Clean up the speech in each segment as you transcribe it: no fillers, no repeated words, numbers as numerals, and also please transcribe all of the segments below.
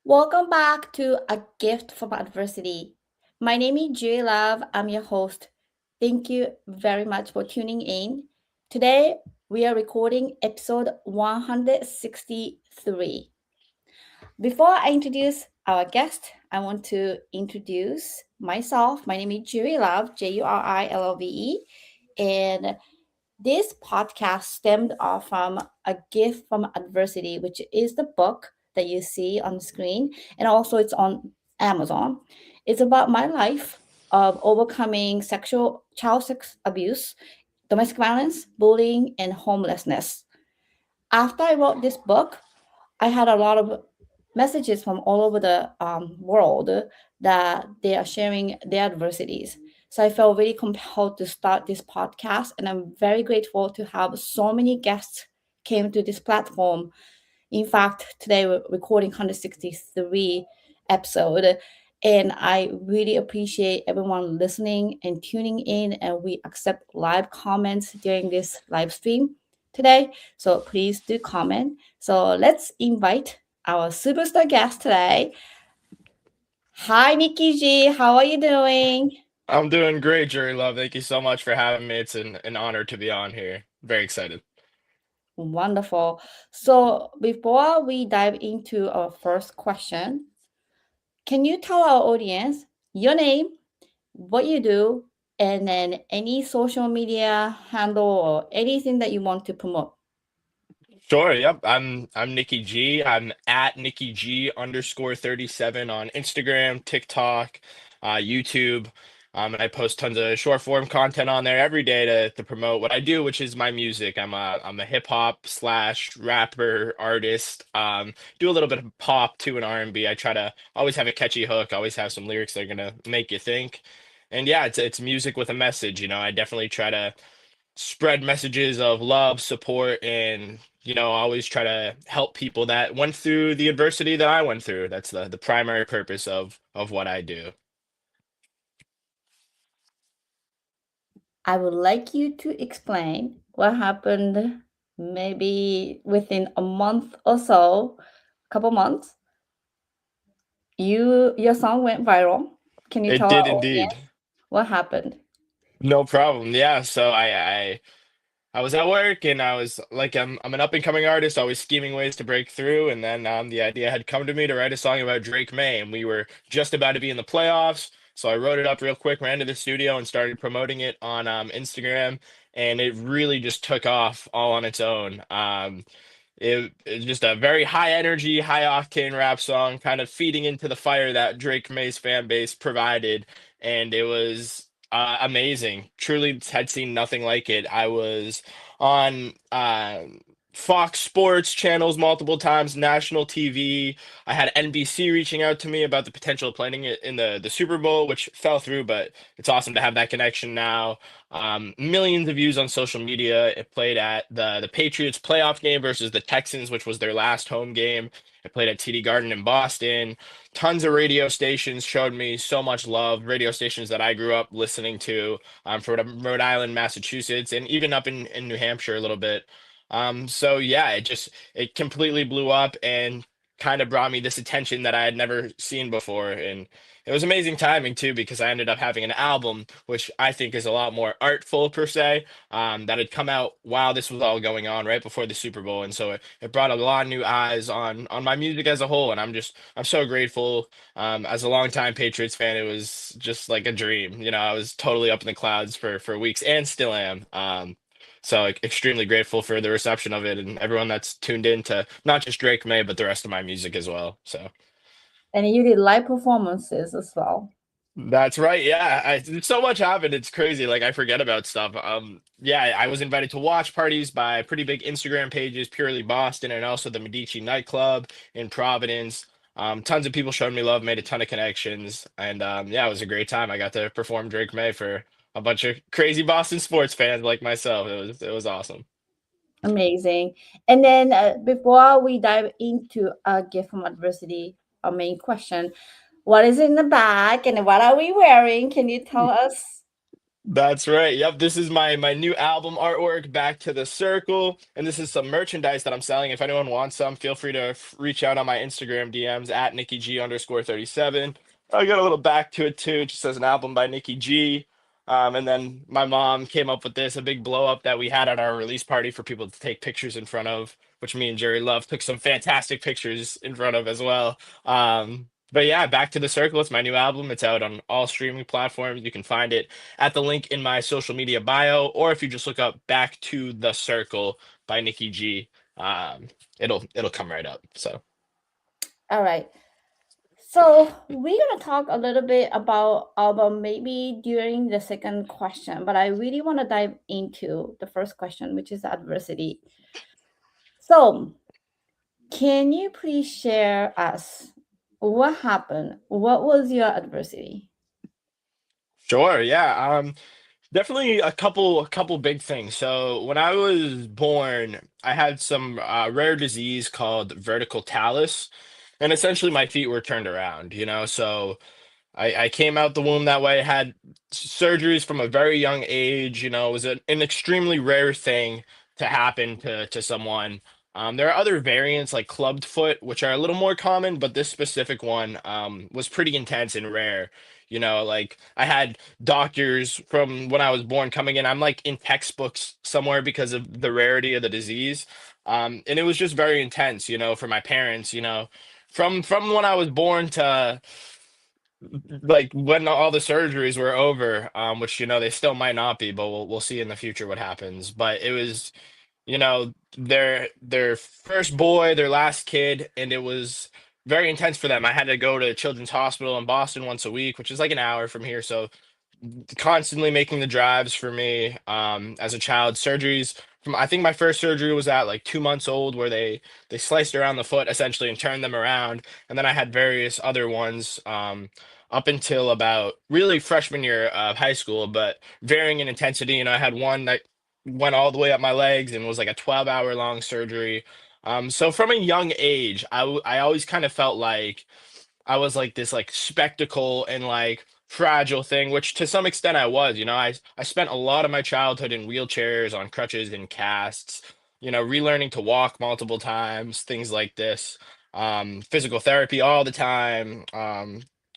Welcome back to A Gift from Adversity. My name is Juri Love. I'm your host. Thank you very much for tuning in. Today, we are recording episode 163. Before I introduce our guest, I want to introduce myself. My name is Juri Love, Jurilove, and this podcast stemmed off from A Gift from Adversity, which is the book that you see on the screen, and also it's on Amazon. It's about my life of overcoming child sex abuse, domestic violence, bullying, and homelessness. After I wrote this book, I had a lot of messages from all over the world that they are sharing their adversities. So I felt really compelled to start this podcast, and I'm very grateful to have so many guests came to this platform. In fact, today we're recording 163 episode, and I really appreciate everyone listening and tuning in. And we accept live comments during this live stream today, so please do comment. So let's invite our superstar guest today. Hi, Nicky G. How are you doing? I'm doing great, Juri Love. Thank you so much for having me. It's an honor to be on here. Very excited. Wonderful. So before we dive into our first question, can you tell our audience your name, what you do, and then any social media handle or anything that you want to promote? Sure, yep. I'm Nicky G. I'm at Nicky G underscore 37 on Instagram, TikTok, YouTube. And I post tons of short form content on there every day to promote what I do, which is my music. I'm a hip hop slash rapper artist. Do a little bit of pop too and R&B. I try to always have a catchy hook, always have some lyrics that are gonna make you think. And yeah, it's music with a message. I definitely try to spread messages of love, support, and always try to help people that went through the adversity that I went through. That's the primary purpose of what I do. I would like you to explain what happened maybe within a month or so, couple months. Your song went viral. Can you It tell our did indeed. audience what happened? No problem. Yeah, so I was at work and I was like I'm an up and coming artist, always scheming ways to break through, and then the idea had come to me to write a song about Drake May, and we were just about to be in the playoffs. So I wrote it up real quick, ran to the studio and started promoting it on Instagram, and it really just took off all on its own. It's just a very high energy, high octane rap song, kind of feeding into the fire that Drake May's fan base provided, and it was amazing. Truly had seen nothing like it. I was on Fox Sports channels multiple times, national TV. I had NBC reaching out to me about the potential of playing it in the Super Bowl, which fell through, but it's awesome to have that connection now. Millions of views on social media. It played at the Patriots playoff game versus the Texans, which was their last home game. It played at TD Garden in Boston. Tons of radio stations showed me so much love. Radio stations that I grew up listening to, from Rhode Island, Massachusetts, and even up in New Hampshire a little bit. So yeah, it completely blew up and kind of brought me this attention that I had never seen before. And it was amazing timing too, because I ended up having an album, which I think is a lot more artful per se, that had come out while this was all going on, right before the Super Bowl. And so it brought a lot of new eyes on my music as a whole. And I'm so grateful. As a longtime Patriots fan, it was just like a dream. I was totally up in the clouds for weeks and still am. So extremely grateful for the reception of it and everyone that's tuned in to not just Drake May, but the rest of my music as well. So And you did live performances as well. that's right. Yeah. So much happened. It's crazy. Like I forget about stuff. Yeah, I was invited to watch parties by pretty big Instagram pages, Purely Boston, and also the Medici nightclub in Providence. Tons of people showed me love, made a ton of connections, and yeah, it was a great time. I got to perform Drake May for a bunch of crazy Boston sports fans like myself. It was awesome. Amazing. And then before we dive into A Gift from Adversity, our main question, what is in the bag and what are we wearing? Can you tell us? That's right. Yep, this is my new album artwork, Back to the Circle, and this is some merchandise that I'm selling. If anyone wants some, feel free to reach out on my Instagram DMs at Nicky G underscore 37. I got a little back to it too. It just says an album by Nicky G. And then my mom came up with this, a big blow up that we had at our release party for people to take pictures in front of, which me and Jerry Love took some fantastic pictures in front of as well. But yeah, Back to the Circle. It's my new album. It's out on all streaming platforms. You can find it at the link in my social media bio, or if you just look up "Back to the Circle" by Nikki G, it'll come right up. So All right. So we're gonna talk a little bit about album maybe during the second question, but I really want to dive into the first question, which is adversity. So can you please share us what happened? What was your adversity? sure, yeah. Definitely a couple big things. So when I was born, I had some rare disease called vertical talus, and essentially my feet were turned around, so I came out the womb that way, had surgeries from a very young age. It was an extremely rare thing to happen to someone. There are other variants like clubbed foot, which are a little more common, but this specific one was pretty intense and rare. Like I had doctors from when I was born coming in. I'm like in textbooks somewhere because of the rarity of the disease. And it was just very intense, for my parents, from when I was born to like when all the surgeries were over, which they still might not be, but we'll see in the future what happens. But it was, their first boy, their last kid, and it was very intense for them. I had to go to Children's Hospital in Boston once a week, which is like an hour from here. So constantly making the drives for me as a child. Surgeries from I think my first surgery was at like 2 months old, where they sliced around the foot essentially and turned them around, and then I had various other ones up until about really freshman year of high school, but varying in intensity. I had one that went all the way up my legs and was like a 12-hour long surgery. So from a young age, I always kind of felt like I was like this like spectacle and like fragile thing, which to some extent I was. I spent a lot of my childhood in wheelchairs, on crutches, and casts. Relearning to walk multiple times, things like this. Physical therapy all the time.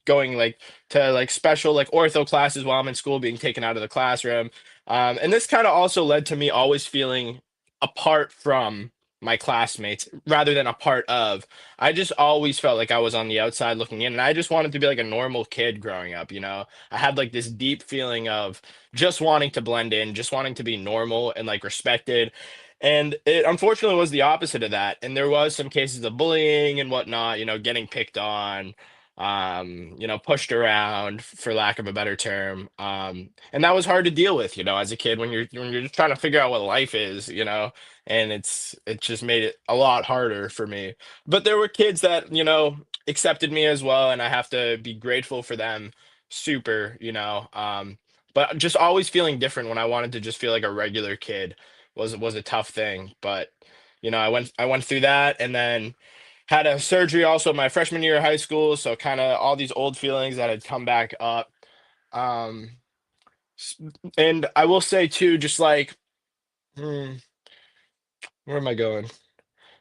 Going like to like special like ortho classes while I'm in school, being taken out of the classroom. And this kind of also led to me always feeling apart from my classmates rather than a part of. I just always felt like I was on the outside looking in, and I just wanted to be like a normal kid growing up. I had like this deep feeling of just wanting to blend in, just wanting to be normal and like respected. And it unfortunately was the opposite of that. And there was some cases of bullying and whatnot, getting picked on, pushed around for lack of a better term. And that was hard to deal with, as a kid when you're just trying to figure out what life is, and it just made it a lot harder for me. But there were kids that accepted me as well, and I have to be grateful for them super. But just always feeling different when I wanted to just feel like a regular kid was a tough thing. But I went through that, and then had a surgery also my freshman year of high school, so kind of all these old feelings that had come back up. um s- and I will say too, just like, hmm, where am I going?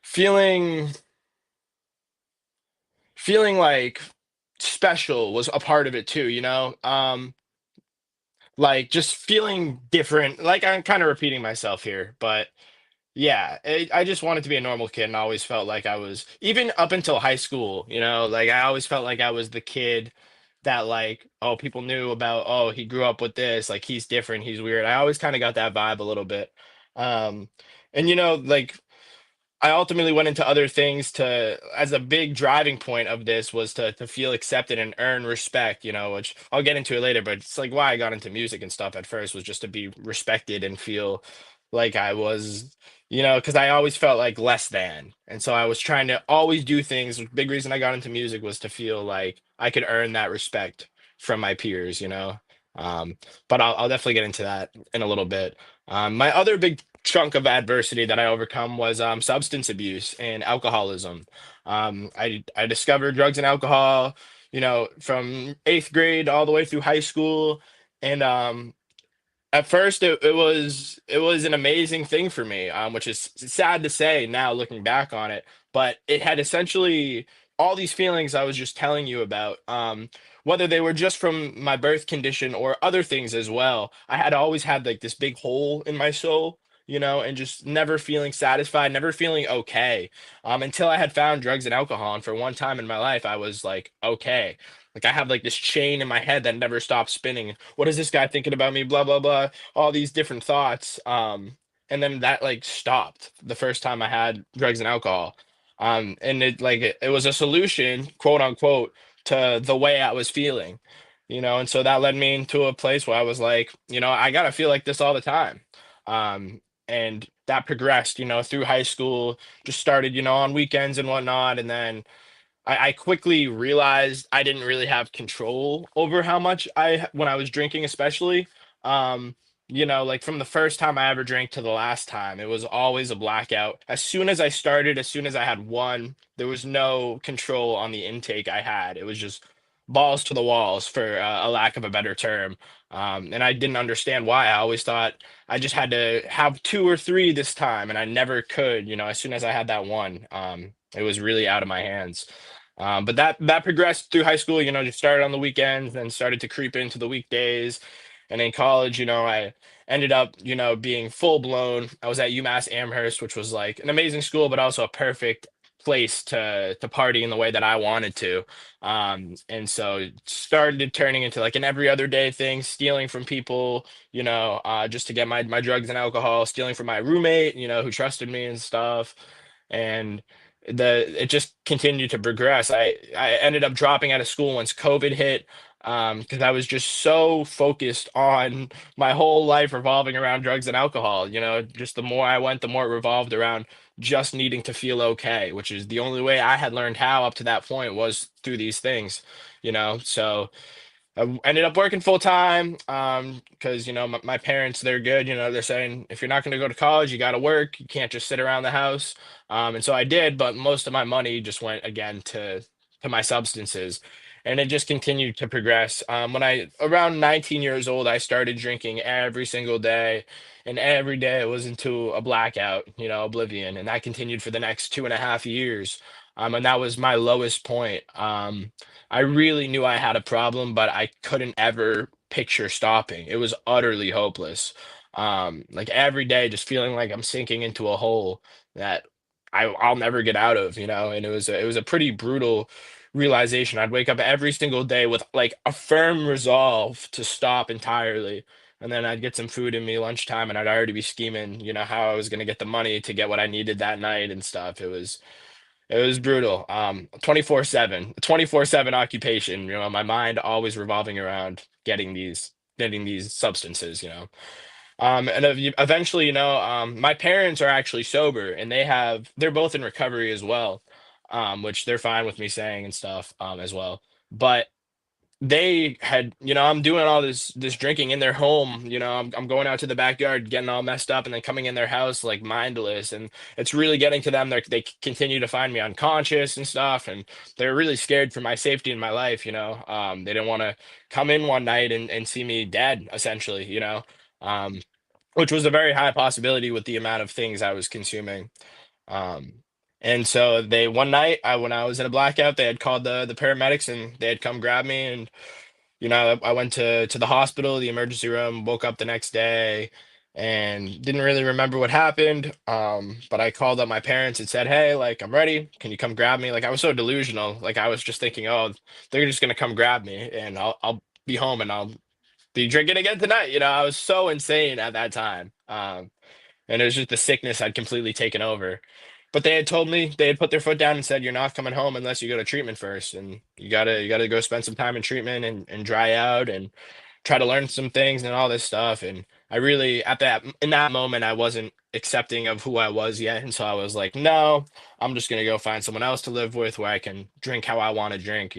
Feeling like special was a part of it too, like just feeling different. Like I'm kind of repeating myself here, but yeah, I just wanted to be a normal kid, and I always felt like I was, even up until high school, like I always felt like I was the kid that like, oh, people knew about, oh, he grew up with this, like he's different, he's weird. I always kind of got that vibe a little bit. Um and like I ultimately went into other things to, as a big driving point of this was to feel accepted and earn respect, which I'll get into it later, but it's like why I got into music and stuff at first was just to be respected and feel like I was, because I always felt like less than. And so I was trying to always do things. Big reason I got into music was to feel like I could earn that respect from my peers. Um, but I'll definitely get into that in a little bit. My other big chunk of adversity that I overcome was substance abuse and alcoholism. I discovered drugs and alcohol, from eighth grade all the way through high school, and At first, it was an amazing thing for me, which is sad to say now looking back on it. But it had essentially all these feelings I was just telling you about, whether they were just from my birth condition or other things as well. I had always had like this big hole in my soul, and just never feeling satisfied, never feeling okay, until I had found drugs and alcohol. And for one time in my life, I was like, okay. Like I have like this chain in my head that never stops spinning. What is this guy thinking about me? Blah blah blah. All these different thoughts. And then that like stopped the first time I had drugs and alcohol. And it was a solution, quote unquote, to the way I was feeling. And so that led me into a place where I was like, I gotta feel like this all the time. And that progressed, through high school, just started, on weekends and whatnot, and then I quickly realized I didn't really have control over how much when I was drinking, especially. Um, like from the first time I ever drank to the last time, it was always a blackout. As soon as I started, as soon as I had one, there was no control on the intake I had. It was just balls to the walls, for a lack of a better term. And I didn't understand why. I always thought I just had to have two or three this time, and I never could. As soon as I had that one, it was really out of my hands. But that progressed through high school. Just started on the weekends, then started to creep into the weekdays. And in college, I ended up, being full blown. I was at UMass Amherst, which was like an amazing school, but also a perfect place to party in the way that I wanted to. And so it started turning into like an every other day thing, stealing from people, just to get my drugs and alcohol, stealing from my roommate, who trusted me and stuff. And it just continued to progress. I ended up dropping out of school once COVID hit, because I was just so focused on my whole life revolving around drugs and alcohol. Just the more I went, the more it revolved around just needing to feel okay, which is the only way I had learned how up to that point was through these things. So I ended up working full time, because my parents, they're good. They're saying if you're not going to go to college, you got to work. You can't just sit around the house. And so I did, but most of my money just went again to my substances, and it just continued to progress. When I around 19 years old, I started drinking every single day, and every day it was into a blackout, oblivion, and that continued for the next 2.5 years. And that was my lowest point. I really knew I had a problem, but I couldn't ever picture stopping. It was utterly hopeless. Like every day, just feeling like I'm sinking into a hole that I'll never get out of, And it was a pretty brutal realization. I'd wake up every single day with like a firm resolve to stop entirely. And then I'd get some food in me lunchtime, and I'd already be scheming, how I was gonna get the money to get what I needed that night and stuff. It was brutal. 24/7, 24/7 occupation, my mind always revolving around getting these substances. And eventually, my parents are actually sober, and they're both in recovery as well, which they're fine with me saying and stuff, as well. But they had, I'm doing all this drinking in their home. I'm going out to the backyard, getting all messed up, and then coming in their house like mindless, and it's really getting to them. They continue to find me unconscious and stuff, and they're really scared for my safety in my life. They didn't want to come in one night and see me dead, essentially. Um, which was a very high possibility with the amount of things I was consuming. Um, and so they one night, when I was in a blackout, they had called the paramedics, and they had come grab me. And I went to the hospital, the emergency room, woke up the next day, and didn't really remember what happened. But I called up my parents and said, "Hey, like I'm ready. Can you come grab me?" Like I was so delusional. Like I was just thinking, "Oh, they're just gonna come grab me, and I'll be home, and I'll be drinking again tonight." I was so insane at that time. And it was just the sickness had completely taken over. But they had told me, they had put their foot down and said, "You're not coming home unless you go to treatment first, and you gotta go spend some time in treatment and dry out and try to learn some things and all this stuff." And I really, in that moment, I wasn't accepting of who I was yet, and so I was like, "No, I'm just gonna go find someone else to live with where I can drink how I want to drink."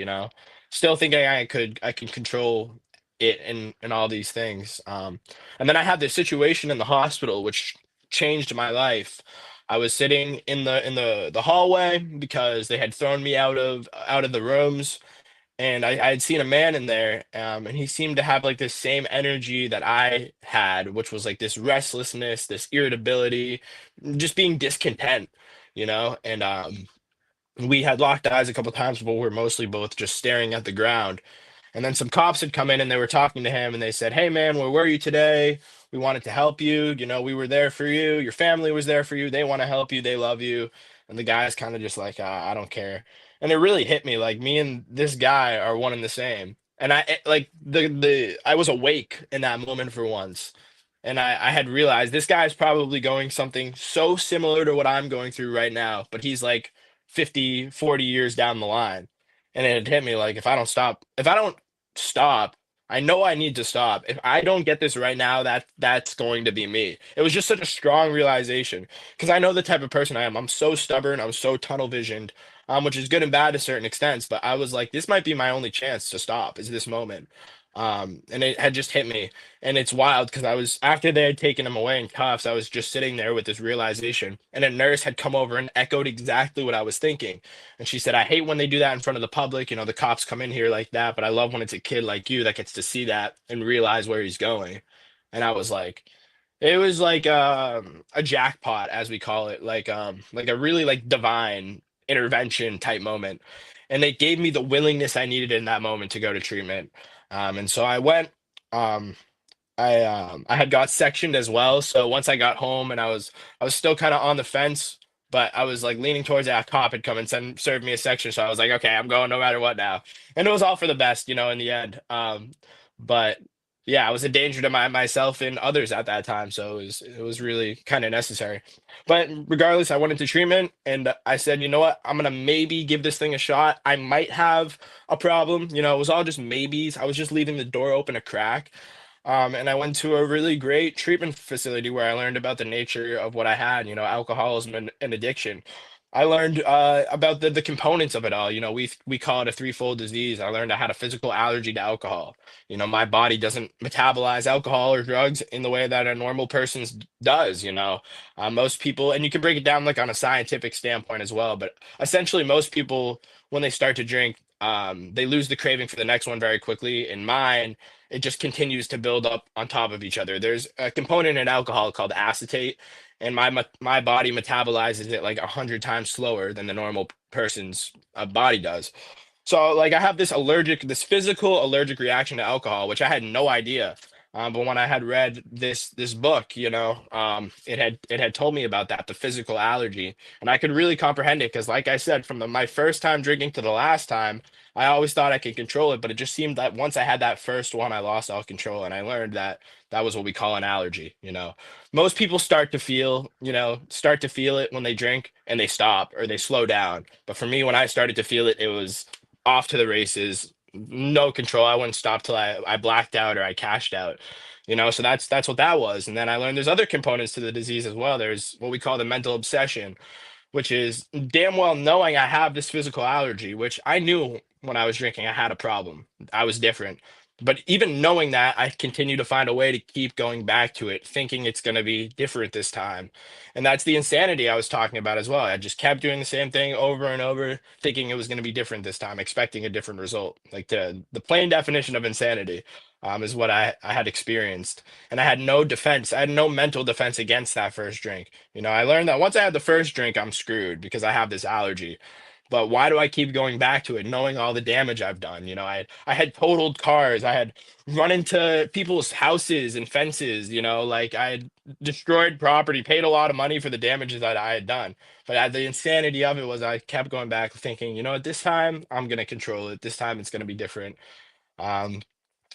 Still thinking I can control it and all these things. And then I had this situation in the hospital which changed my life. I was sitting in the hallway because they had thrown me out of the rooms, I had seen a man in there, and he seemed to have like this same energy that I had, which was like this restlessness, this irritability, just being discontent, and we had locked eyes a couple times, but we were mostly both just staring at the ground. And then some cops had come in and they were talking to him and they said, "Hey man, where were you today? We wanted to help you. We were there for you. Your family was there for you. They want to help you. They love you." And the guy's kind of just like, "I don't care." And it really hit me like me and this guy are one and the same. And like I was awake in that moment for once. And I had realized this guy's probably going something so similar to what I'm going through right now, but he's like 50, 40 years down the line. And it hit me like if I don't stop, I know I need to stop. If I don't get this right now, that's going to be me. It was just such a strong realization because I know the type of person I am. I'm so stubborn, I'm so tunnel visioned, which is good and bad to certain extents, but I was like, this might be my only chance to stop is this moment. And it had just hit me. And it's wild because I was, after they had taken him away in cuffs, I was just sitting there with this realization. And a nurse had come over and echoed exactly what I was thinking. And she said, "I hate when they do that in front of the public. The cops come in here like that, but I love when it's a kid like you that gets to see that and realize where he's going." And I was like, it was like a jackpot, as we call it, like a really like divine intervention type moment. And they gave me the willingness I needed in that moment to go to treatment. And so I went. Um, I had got sectioned as well. So once I got home and I was still kind of on the fence, but I was like leaning towards that cop had come and served me a section. So I was like, okay, I'm going no matter what now. And it was all for the best, in the end. But yeah, I was a danger to myself and others at that time. So it was really kind of necessary. But regardless, I went into treatment and I said, you know what? I'm gonna maybe give this thing a shot. I might have a problem. It was all just maybes. I was just leaving the door open a crack. And I went to a really great treatment facility where I learned about the nature of what I had, alcoholism and addiction. I learned about the components of it all. We call it a threefold disease. I learned I had a physical allergy to alcohol. My body doesn't metabolize alcohol or drugs in the way that a normal person's does. Most people, and you can break it down like on a scientific standpoint as well, but essentially most people, when they start to drink, they lose the craving for the next one very quickly. In mine, it just continues to build up on top of each other. There's a component in alcohol called acetate, and my body metabolizes it like 100 times slower than the normal person's body does. So like I have this physical allergic reaction to alcohol, which I had no idea. But when I had read this book, it had told me about that, the physical allergy, and I could really comprehend it because, like I said, from my first time drinking to the last time, I always thought I could control it, but it just seemed that once I had that first one, I lost all control, and I learned that that was what we call an allergy. Most people start to feel it when they drink and they stop or they slow down. But for me, when I started to feel it, it was off to the races, no control. I wouldn't stop till I blacked out or I cashed out. So that's what that was. And then I learned there's other components to the disease as well. There's what we call the mental obsession, which is damn well knowing I have this physical allergy, which I knew when I was drinking I had a problem. I was different. But even knowing that, I continue to find a way to keep going back to it, thinking it's going to be different this time. And that's the insanity I was talking about as well. I just kept doing the same thing over and over, thinking it was going to be different this time, expecting a different result. Like the plain definition of insanity, is what I had experienced. And I had no defense. I had no mental defense against that first drink. I learned that once I had the first drink, I'm screwed because I have this allergy. But why do I keep going back to it, knowing all the damage I've done? I had totaled cars, I had run into people's houses and fences, like I had destroyed property, paid a lot of money for the damages that I had done. But the insanity of it was I kept going back thinking, this time I'm gonna control it. This time it's gonna be different. Um,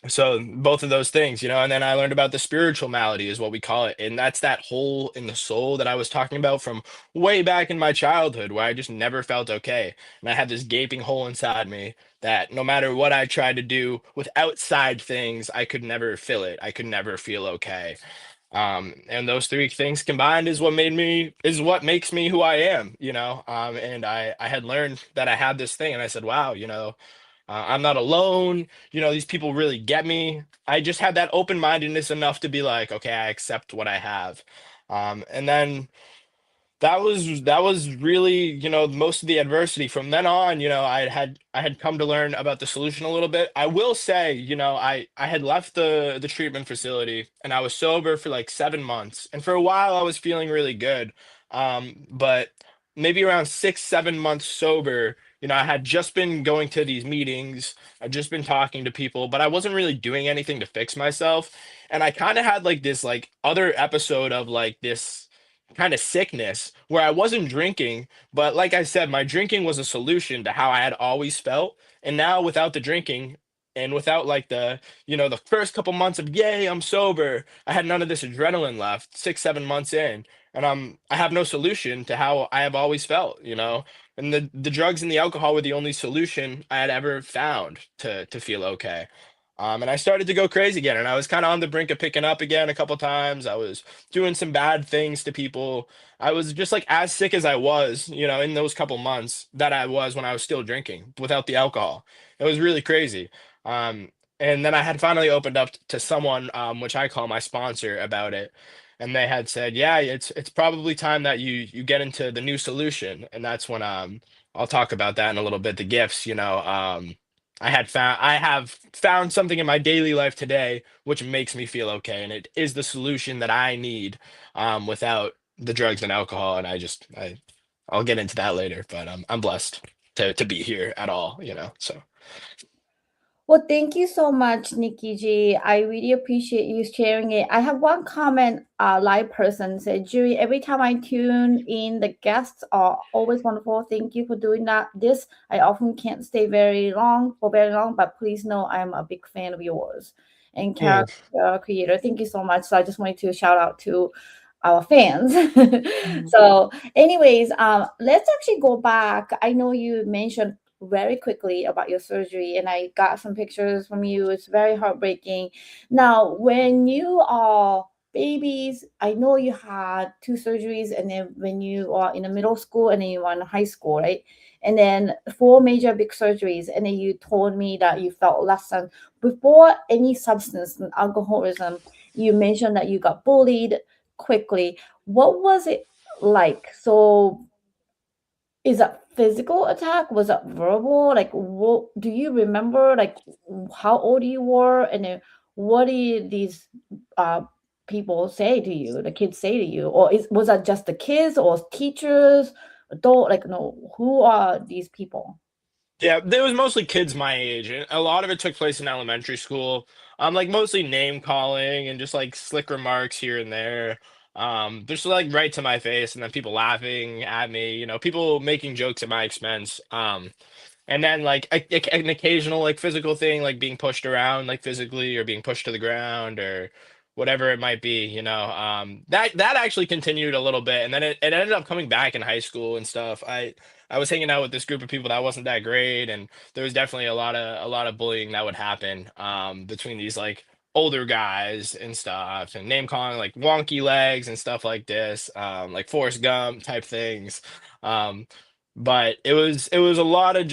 so both of those things, and then I learned about the spiritual malady is what we call it, and that's that hole in the soul that I was talking about from way back in my childhood where I just never felt okay, and I had this gaping hole inside me that no matter what I tried to do with outside things, I could never fill it. I could never feel okay. And those three things combined is what makes me who I am, and I had learned that I had this thing, and I said, wow, I'm not alone. These people really get me. I just had that open mindedness enough to be like, okay, I accept what I have. And then that was really, most of the adversity. From then on, I had come to learn about the solution a little bit. I will say, I had left the treatment facility and I was sober for like 7 months. And for a while I was feeling really good. But maybe around 6, 7 months sober, I had just been going to these meetings, I'd just been talking to people, but I wasn't really doing anything to fix myself. And I kind of had like this like other episode of like this kind of sickness where I wasn't drinking, but like I said, my drinking was a solution to how I had always felt. And now without the drinking and without like the first couple months of yay, I'm sober, I had none of this adrenaline left 6, 7 months in. And I have no solution to how I have always felt. And the drugs and the alcohol were the only solution I had ever found to feel okay. And I started to go crazy again, and I was kind of on the brink of picking up again a couple times. I was doing some bad things to people. I was just like as sick as I was, in those couple months that I was when I was still drinking without the alcohol. It was really crazy. Um, and then I had finally opened up to someone, which I call my sponsor, about it. And they had said, "Yeah, it's probably time that you get into the new solution." And that's when I'll talk about that in a little bit. The gifts, I have found something in my daily life today which makes me feel okay, and it is the solution that I need without the drugs and alcohol. And I'll get into that later, but I'm blessed to be here at all. So Well, thank you so much, Nikki G. I really appreciate you sharing it. I have one comment, live person said, Juri, every time I tune in, the guests are always wonderful. Thank you for doing that. This, I often can't stay very long, but please know I'm a big fan of yours and mm, character creator. Thank you so much. So I just wanted to shout out to our fans. mm, So, anyways, let's actually go back. I know you mentioned very quickly about your surgery, and I got some pictures from you. It's very heartbreaking. Now, when you are babies, I know you had two surgeries, and then when you are in the middle school and then you are in high school, right? And then four major big surgeries, and then you told me that you felt less than before any substance and alcoholism. You mentioned that you got bullied quickly. What was it like? So is that physical attack? Was that verbal? Like, what do you remember? Like, how old you were, and then what did these uh people say to you? The kids say to you, or was that just the kids or teachers, adult? Like, no, who are these people? yeah, there was mostly kids my age, and a lot of it took place in elementary school. Like mostly name calling and just like slick remarks here and there. Just like right to my face, and then people laughing at me. People making jokes at my expense. And then like an occasional like physical thing, like being pushed around like physically or being pushed to the ground or whatever it might be. That actually continued a little bit, and then it ended up coming back in high school and stuff. I was hanging out with this group of people that wasn't that great, and there was definitely a lot of bullying that would happen between these like older guys and stuff, and name calling like wonky legs and stuff like this, like Forrest Gump type things. Um, but it was a lot of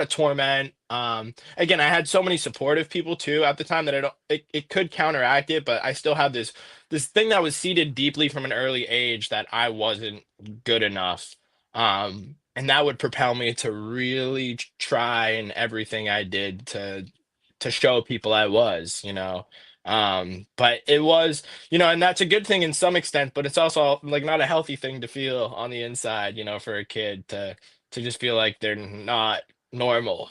torment. Again, I had so many supportive people too at the time that it could counteract it, but I still had this thing that was seated deeply from an early age that I wasn't good enough. And that would propel me to really try in everything I did to show people I was. But it was, and that's a good thing in some extent, but it's also like not a healthy thing to feel on the inside, for a kid to just feel like they're not normal.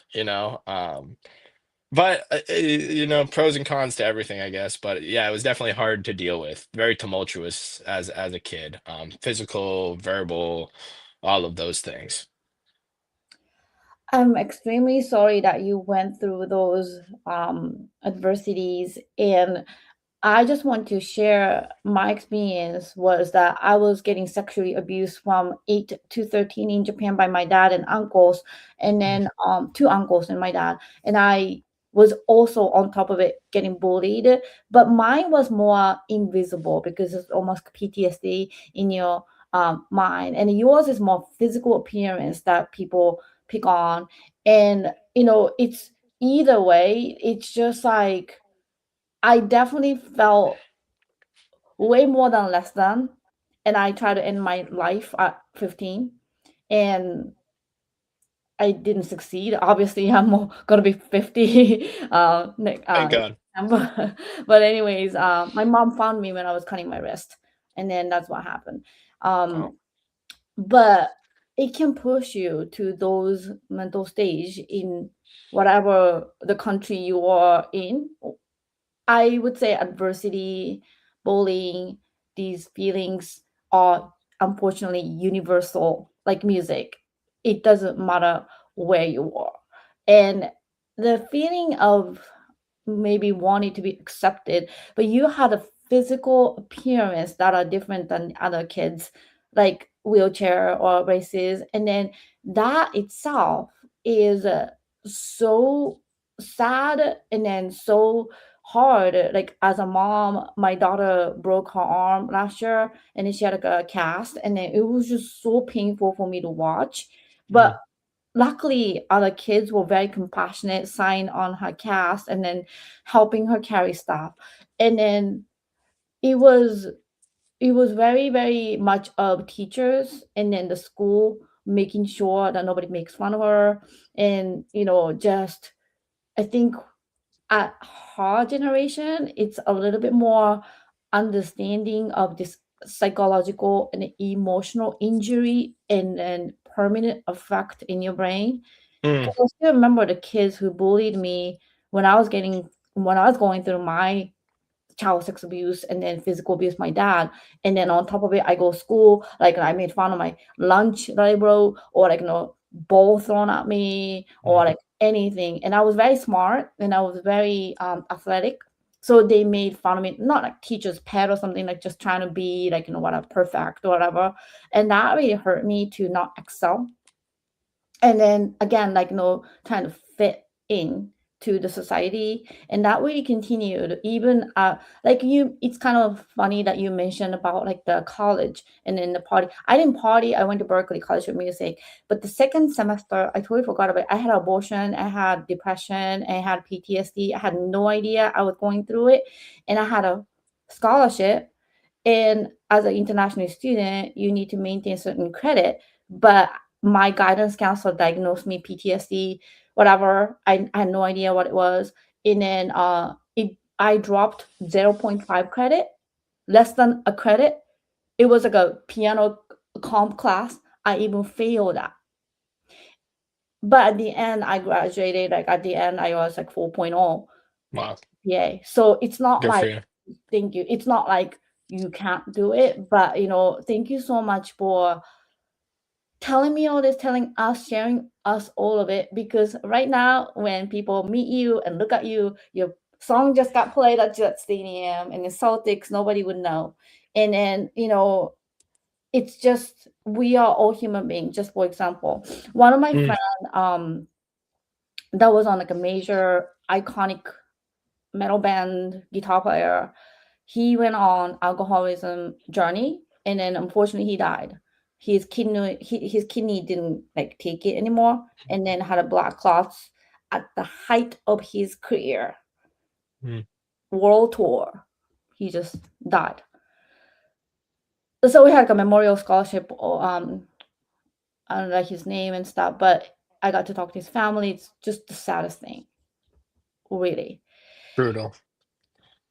But pros and cons to everything, I guess. But yeah, it was definitely hard to deal with, very tumultuous as a kid. Physical, verbal, all of those things. I'm extremely sorry that you went through those adversities, and I just want to share my experience was that I was getting sexually abused from 8 to 13 in Japan by my dad and uncles, and then two uncles and my dad. And I was also on top of it getting bullied, but mine was more invisible because it's almost PTSD in your mind, and yours is more physical appearance that people pick on. And it's either way, it's just like I definitely felt way more than less than. and I tried to end my life at 15, and I didn't succeed. Obviously, I'm gonna be 50 Thank God. December. But anyways, my mom found me when I was cutting my wrist, and then that's what happened. Wow. Um, but it can push you to those mental stage in whatever the country you are in. I would say adversity, bullying, these feelings are unfortunately universal, like music. It doesn't matter where you are. And the feeling of maybe wanting to be accepted, but you had a physical appearance that are different than other kids, like wheelchair or braces, and then that itself is so sad and then so hard. Like as a mom, my daughter broke her arm last year, and then she had like a cast, and then it was just so painful for me to watch. But Mm, luckily, other kids were very compassionate, signed on her cast, and then helping her carry stuff. And then it was it was very, very much of teachers and then the school making sure that nobody makes fun of her. And just I think at our generation, it's a little bit more understanding of this psychological and emotional injury and then permanent effect in your brain. mm, 'Cause I still remember the kids who bullied me when I was going through my child sex abuse and then physical abuse my dad, and then on top of it I go to school, like I made fun of my lunch that I brought, or like ball thrown at me, or mm, like anything. And I was very smart and I was very athletic, so they made fun of me, not like teacher's pet or something, like just trying to be like whatever perfect or whatever. And that really hurt me to not excel, and then again, like trying to fit in to the society. And that really continued even like you it's kind of funny that you mentioned about like the college and then the party. I didn't party. I went to Berkeley College of Music, but the second semester I totally forgot about it. I had abortion, I had depression, I had PTSD. I had no idea I was going through it, and I had a scholarship. And as an international student, you need to maintain certain credit. But my guidance counselor diagnosed me PTSD, whatever. I had no idea what it was. And then I dropped zero point 0.5 credit, less than a credit. It was like a piano comp class. I even failed that. But at the end, I graduated. Like at the end, I was like 4.0. wow. Yeah. So it's not Good for like, you. thank you. It's not like you can't do it, but thank you so much for telling me all this, telling us, sharing us all of it. Because right now, when people meet you and look at you, your song just got played at Jet Stadium and in Celtics, nobody would know. And then, it's just we are all human beings. Just for example, one of my Mm, friends that was on like a major iconic metal band guitar player, he went on alcoholism journey, and then unfortunately he died. His kidney didn't like take it anymore, and then had a blood clots at the height of his career, mm, world tour. He just died. So we had like a memorial scholarship, or I don't know like his name and stuff, but I got to talk to his family. It's just the saddest thing, really. brutal.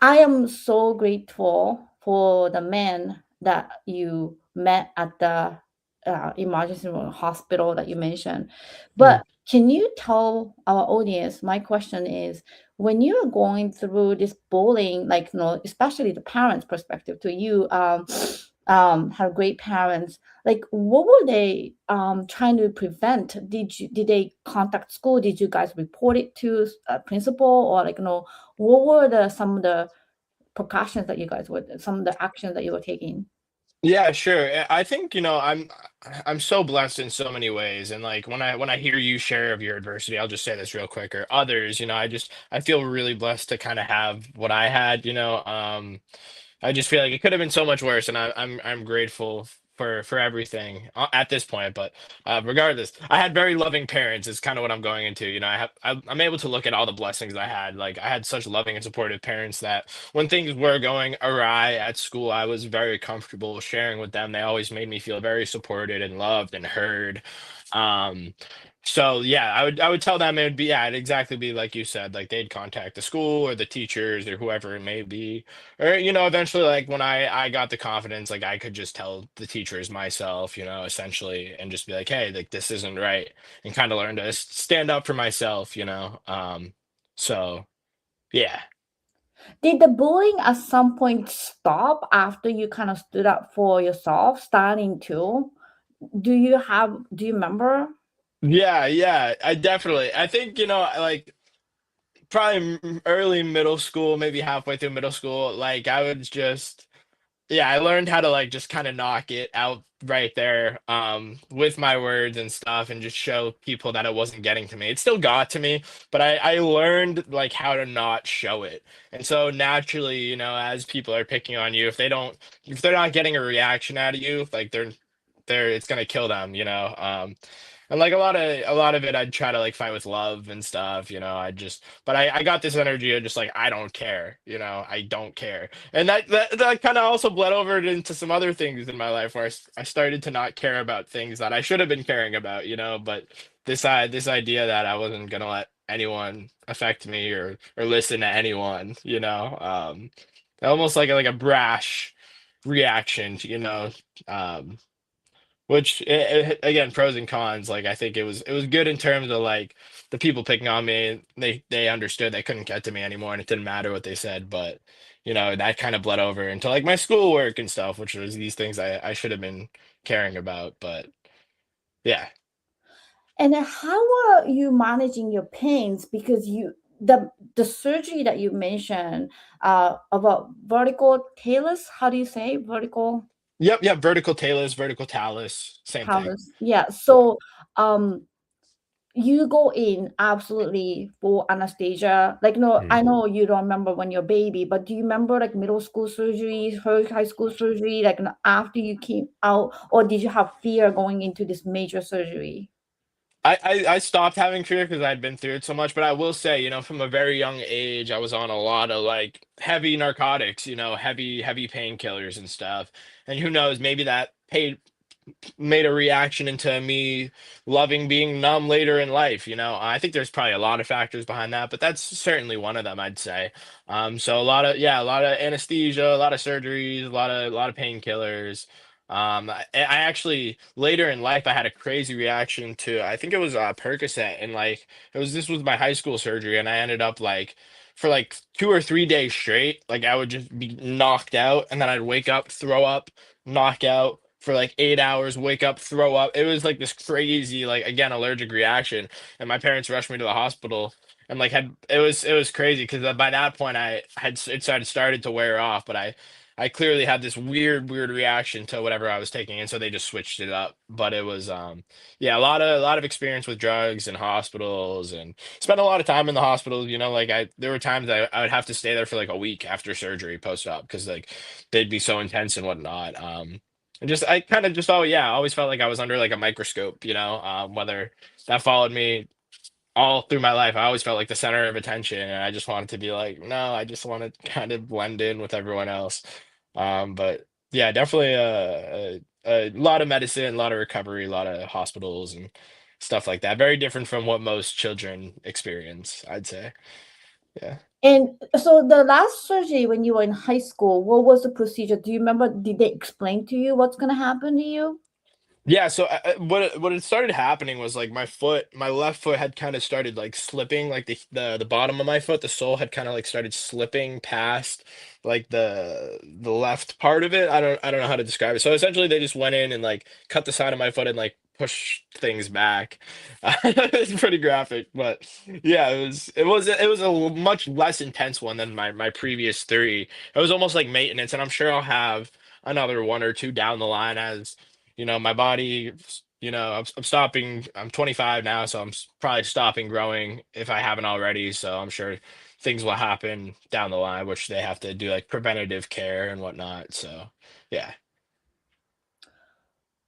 I am so grateful for the man that you met at the emergency room hospital that you mentioned. Mm, But can you tell our audience? My question is, when you're going through this bullying, like especially the parents' perspective to you, have great parents. Like, what were they trying to prevent? Did they contact school? Did you guys report it to a principal, or like what were the some of the precautions that you guys were some of the actions that you were taking? yeah, sure. I think, I'm so blessed in so many ways. And like when I hear you share of your adversity, I'll just say this real quick, or others, I feel really blessed to kind of have what I had. I just feel like it could have been so much worse, and I'm grateful for everything at this point. But regardless, I had very loving parents. Is kind of what I'm going into. You know, I'm able to look at all the blessings I had. Like I had such loving and supportive parents that when things were going awry at school, I was very comfortable sharing with them. They always made me feel very supported and loved and heard. Um, so yeah, I would tell them it would be yeah, it'd exactly be like you said, like they'd contact the school or the teachers or whoever it may be. Or eventually like when I got the confidence, like I could just tell the teachers myself, essentially, and just be like, hey, like this isn't right, and kind of learn to stand up for myself. So yeah. Did the bullying at some point stop after you kind of stood up for yourself, starting to? Do you remember? Yeah, yeah, I think, like probably early middle school, maybe halfway through middle school, like I would just yeah, I learned how to like just kind of knock it out right there with my words and stuff and just show people that it wasn't getting to me. It still got to me, but I learned like how to not show it. And so naturally, as people are picking on you, if they're not getting a reaction out of you, like they're it's gonna kill them. And like a lot of it I'd try to like fight with love and stuff. But I got this energy of just like I don't care. I don't care. And that kind of also bled over into some other things in my life where I started to not care about things that I should have been caring about. But this idea that I wasn't gonna let anyone affect me or listen to anyone. Almost like a brash reaction, um, which again, pros and cons. Like I think it was good in terms of like the people picking on me. They understood they couldn't get to me anymore, and it didn't matter what they said. But that kind of bled over into like my schoolwork and stuff, which was these things I should have been caring about. But yeah. And then how are you managing your pains? Because the surgery that you mentioned about vertical talus, how do you say vertical Yep, yep. Vertical talus, same thing. talus? Yeah. Yeah. So um you go in absolutely for anesthesia. Like no, Mm. I know you don't remember when you're a baby, but do you remember like middle school surgery, high school surgery, like after you came out, or did you have fear going into this major surgery? I stopped having fear because I'd been through it so much, but I will say, from a very young age, I was on a lot of like heavy narcotics, heavy painkillers and stuff. And who knows, maybe that paid made a reaction into me loving being numb later in life. I think there's probably a lot of factors behind that, but that's certainly one of them, I'd say. So a lot of anesthesia, a lot of surgeries, a lot of painkillers. I actually later in life I had a crazy reaction to I think it was Percocet, and like this was my high school surgery, and I ended up like for like 2 or 3 days straight, like I would just be knocked out, and then I'd wake up, throw up, knockout for like 8 hours, wake up, throw up. It was like this crazy, like again, allergic reaction. And my parents rushed me to the hospital and like had it was crazy because by that point I had started to wear off, but I clearly had this weird reaction to whatever I was taking, and so they just switched it up. But it was yeah, a lot of experience with drugs and hospitals and spent a lot of time in the hospitals. Like there were times I would have to stay there for like a week after surgery post op because like they'd be so intense and whatnot. And just I kind of just oh yeah, I always felt like I was under like a microscope. Whether that followed me all through my life, I always felt like the center of attention, and I just wanted to be like, no, I just want to kind of blend in with everyone else. But yeah, definitely a lot of medicine, a lot of recovery, a lot of hospitals and stuff like that. Very different from what most children experience, I'd say. Yeah. And so the last surgery when you were in high school, what was the procedure? Do you remember? Did they explain to you what's gonna happen to you? Yeah, so what had started happening was like my left foot had kind of started like slipping, like the bottom of my foot, the sole had kind of like started slipping past like the left part of it. I don't know how to describe it. So essentially, they just went in and like cut the side of my foot and like push things back. It's pretty graphic, but yeah, it was a much less intense one than my previous three. It was almost like maintenance, and I'm sure I'll have another one or two down the line as my body, I'm stopping. I'm 25 now, so probably stopping growing if I haven't already. So I'm sure things will happen down the line, which they have to do like preventative care and whatnot. So yeah.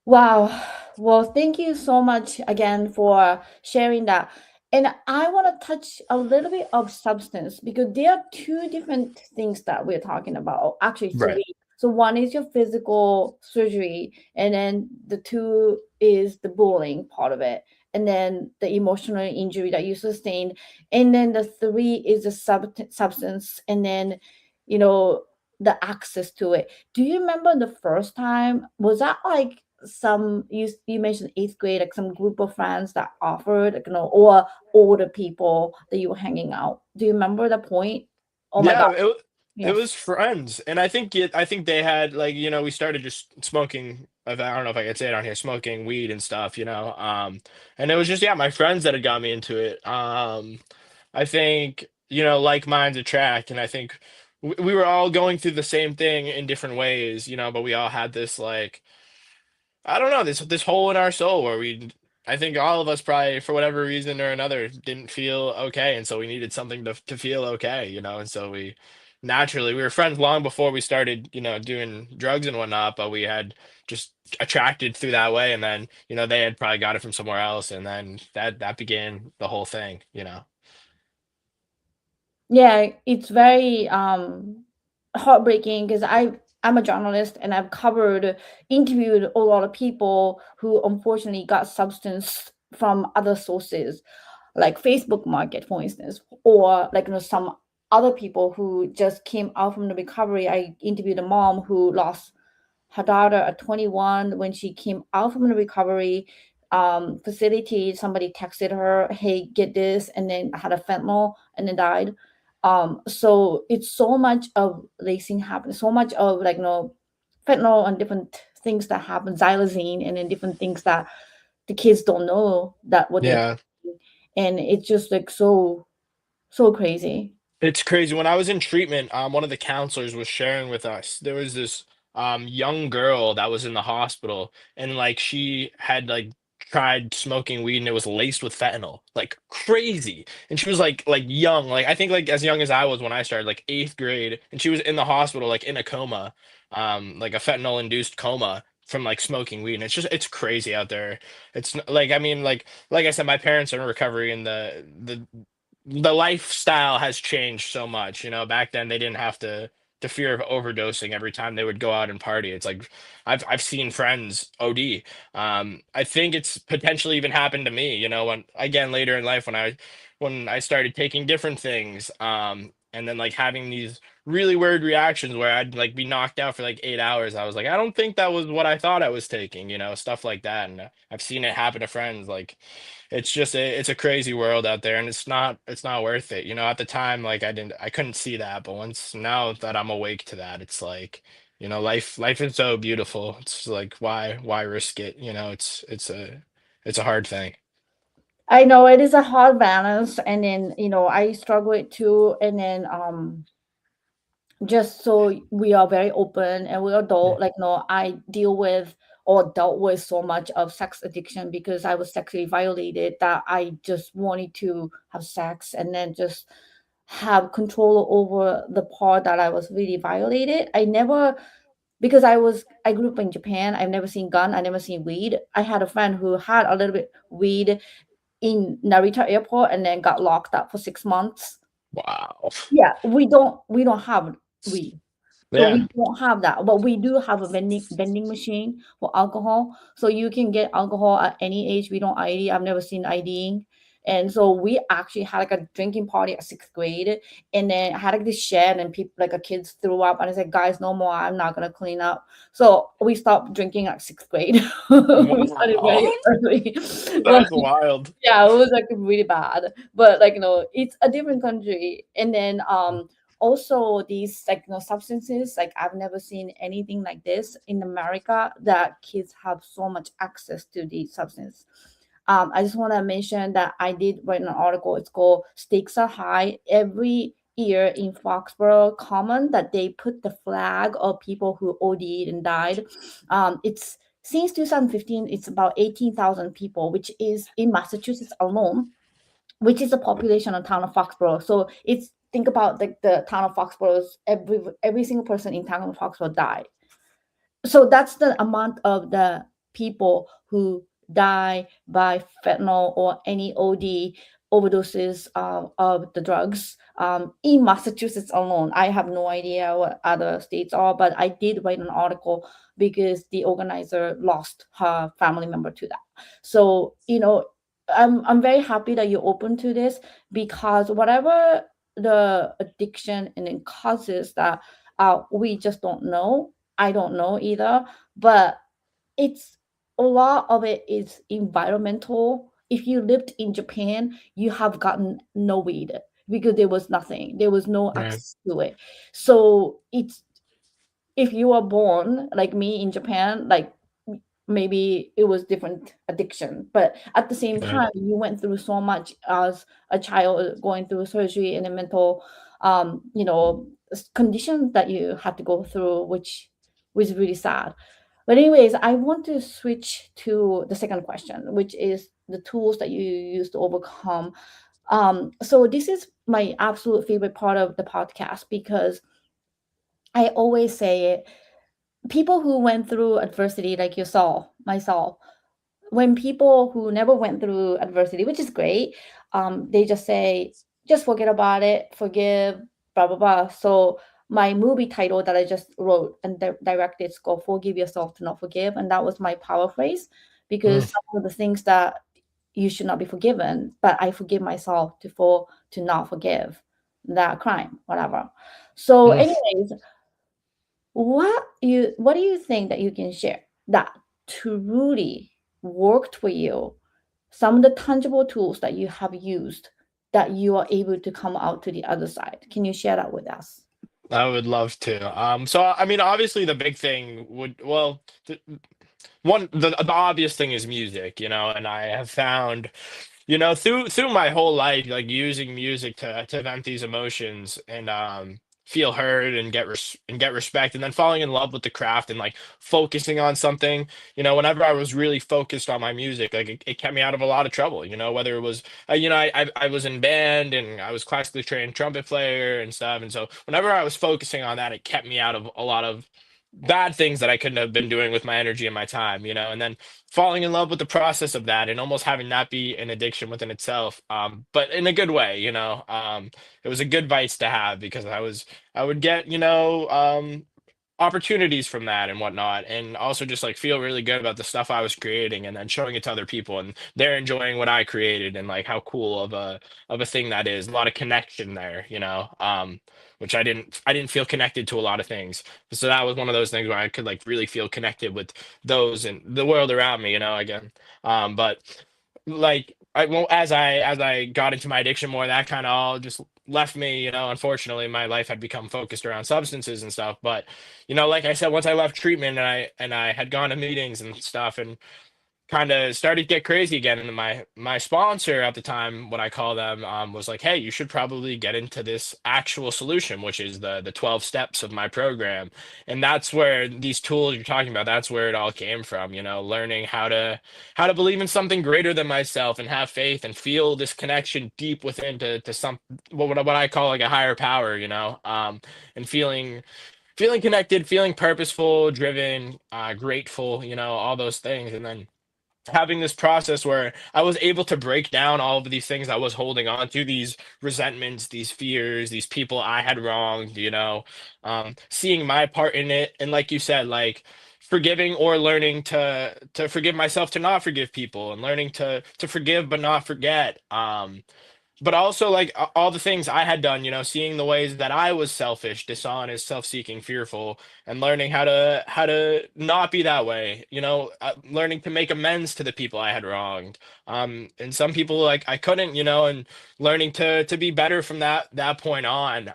Wow. Well, thank you so much again for sharing that. And I want to touch a little bit of substance because there are two different things that we're talking about. Actually, Right. three. So one is your physical surgery, and then the two is the bullying part of it, and then the emotional injury that you sustained, and then the three is the substance, and then you know the access to it. Do you remember the first time? Was that like some you mentioned eighth grade, like some group of friends that offered, like, or older people that you were hanging out? Do you remember the point? Oh my Yeah, God. it Yes. was friends, and I think they had like we started just smoking. I don't know if I could say it on here, smoking weed and stuff, and it was just yeah, my friends that had got me into it. I think like minds attract, and I think we were all going through the same thing in different ways, but we all had this like I don't know, this hole in our soul where I think all of us probably for whatever reason or another didn't feel okay, and so we needed something to feel okay, and so we naturally we were friends long before we started, doing drugs and whatnot, but we had just attracted through that way, and then they had probably got it from somewhere else, and then that began the whole thing. Yeah, it's very heartbreaking because I'm a journalist and I've covered interviewed a lot of people who unfortunately got substance from other sources, like Facebook Market, for instance, or like some other people who just came out from the recovery. I interviewed a mom who lost her daughter at 21 when she came out from the recovery facility. Somebody texted her, "Hey, get this," and then had a fentanyl and then died. So it's so much of lacing happen, so much of like fentanyl and different things that happen, xylazine, and then different things that the kids don't know that what they're Yeah. taking, and it's just like so crazy. It's crazy. When I was in treatment, one of the counselors was sharing with us. There was this young girl that was in the hospital, and like she had like tried smoking weed, and it was laced with fentanyl, like crazy. And she was like young, like I think like as young as I was when I started, like eighth grade, and she was in the hospital, like in a coma, like a fentanyl induced coma from like smoking weed. And it's crazy out there. Like I mean like I said, my parents are in recovery, and the lifestyle has changed so much. Back then they didn't have to fear of overdosing every time they would go out and party. It's like I've seen friends OD. I think it's potentially even happened to me, when again later in life when I started taking different things, and then like having these really weird reactions where I'd like be knocked out for like 8 hours. I was like, I don't think that was what I thought I was taking, stuff like that. And I've seen it happen to friends. Like it's a crazy world out there, and it's not worth it. At the time, like I couldn't see that, but once now that I'm awake to that, it's like, life is so beautiful. It's like why risk it? It's a hard thing. I know it is a hard balance, and then I struggle it too, and then just so we are very open and we Yeah. adult, like I deal with or dealt with so much of sex addiction because I was sexually violated that I just wanted to have sex and then just have control over the part that I was really violated. I never, because I grew up in Japan, I've never seen gun, I never seen weed. I had a friend who had a little bit weed in Narita airport and then got locked up for 6 months. Wow. Yeah, we don't have weed. So Yeah. we don't have that, but we do have a vending machine for alcohol. So you can get alcohol at any age. We don't ID. I've never seen IDing. And so we actually had like a drinking party at sixth grade, and then I had like this shed, and people like a kids threw up, and I said, "Guys, no more. I'm not gonna clean up." So we stopped drinking at sixth grade. We started Wow. very early, but That's wild. yeah, it was like really bad. But like it's a different country, and then also these like substances, like I've never seen anything like this in America that kids have so much access to these substances. I just want to mention that I did write an article. It's called "Stakes Are High." Every year in Foxborough Common, that they put the flag of people who OD'd and died. It's since 2015, it's about 18,000 people, which is in Massachusetts alone, which is the population of town of Foxborough. So it's think about the town of Foxborough's every single person in town of Foxborough died. So that's the amount of the people who die by fentanyl or any OD overdoses of the drugs in Massachusetts alone. I have no idea what other states are, but I did write an article because the organizer lost her family member to that. So, I'm very happy that you're open to this, because whatever the addiction and it causes that we just don't know. I don't know either, but it's a lot of it is environmental. If you lived in Japan, you have gotten no weed because there was nothing. There was no Right. access to it. So it's, if you are born like me in Japan, like maybe it was different addiction, but at the same Right. time, you went through so much as a child, going through surgery and a mental, condition that you had to go through, which was really sad. But anyways, I want to switch to the second question, which is the tools that you use to overcome. So this is my absolute favorite part of the podcast, because I always say it, people who went through adversity like yourself, myself, when people who never went through adversity, which is great, they just say, just forget about it, forgive, blah, blah, blah. So my movie title that I just wrote and directed is called Forgive Yourself to Not Forgive. And that was my power phrase, Mm, because some of the things that you should not be forgiven, but I forgive myself to not forgive that crime, whatever. So mm. anyways, what do you think that you can share that truly worked for you? Some of the tangible tools that you have used that you are able to come out to the other side. Can you share that with us? I would love to. So I mean, obviously the big thing would, well, the obvious thing is music, and I have found, through my whole life, like using music to vent these emotions and feel heard and get respect, and then falling in love with the craft and like focusing on something. Whenever I was really focused on my music, like it kept me out of a lot of trouble. Whether it was, I was in band and I was classically trained trumpet player and stuff, and so whenever I was focusing on that, it kept me out of a lot of bad things that I couldn't have been doing with my energy and my time, and then falling in love with the process of that and almost having that be an addiction within itself. But in a good way, it was a good vice to have because I would get, opportunities from that and whatnot, and also just like feel really good about the stuff I was creating and then showing it to other people and they're enjoying what I created and like how cool of a thing that is. A lot of connection there, which I didn't feel connected to a lot of things. So that was one of those things where I could like really feel connected with those and the world around me, again. But like I well as I got into my addiction more, that kind of all just left me. Unfortunately, my life had become focused around substances and stuff. But like I said, once I left treatment and I had gone to meetings and stuff and kind of started to get crazy again. And my sponsor at the time, what I call them, was like, "Hey, you should probably get into this actual solution, which is the 12 steps of my program." And that's where these tools you're talking about, that's where it all came from. Learning how to believe in something greater than myself and have faith and feel this connection deep within to some what I call like a higher power. And feeling connected, feeling purposeful, driven, grateful. All those things, and then having this process where I was able to break down all of these things I was holding on to, these resentments, these fears, these people I had wronged, seeing my part in it. And like you said, like forgiving or learning to forgive myself to not forgive people and learning to forgive but not forget. But also like all the things I had done, seeing the ways that I was selfish, dishonest, self-seeking, fearful, and learning how to not be that way, learning to make amends to the people I had wronged. And some people like I couldn't, and learning to be better from that point on.